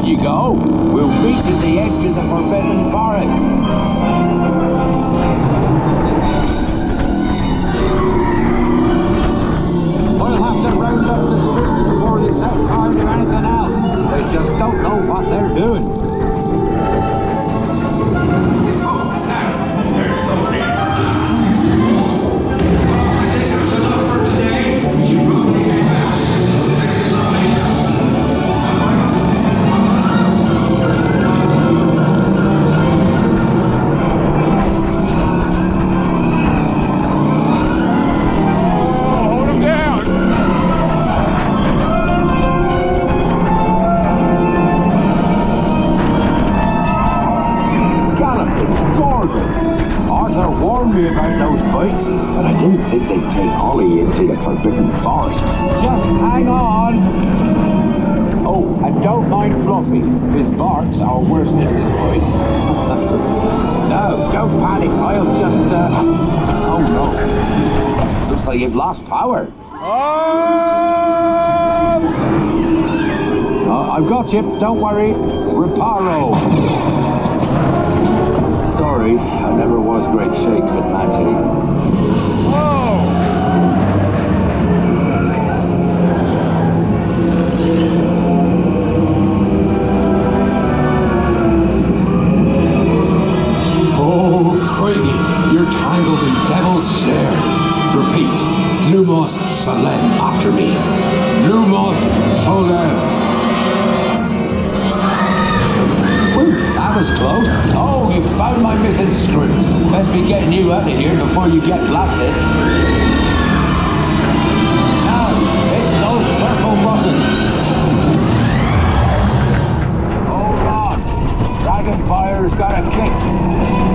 you go. We'll meet at the edge of the Forbidden Forest. We'll have to round up the spooks before they set fire to anything else. They just don't know what they're doing. Arthur warned me about those bikes, but I didn't think they'd take Ollie into the Forbidden Forest. Just hang on! Oh, and don't mind Fluffy. His barks are worse than his bites. No, don't panic. I'll just, oh no. Looks like you've lost power. I've got you. Don't worry. Reparo. Sorry, I never was great shakes at magic. Whoa! Oh, Craigie, you're tangled in Devil's Snare. Repeat, Lumos Solem after me. Lumos Solem. That was close. Oh, you found my missing scripts. Best be getting you out of here before you get blasted. Now, hit those purple buttons. Hold on. Dragonfire's got a kick.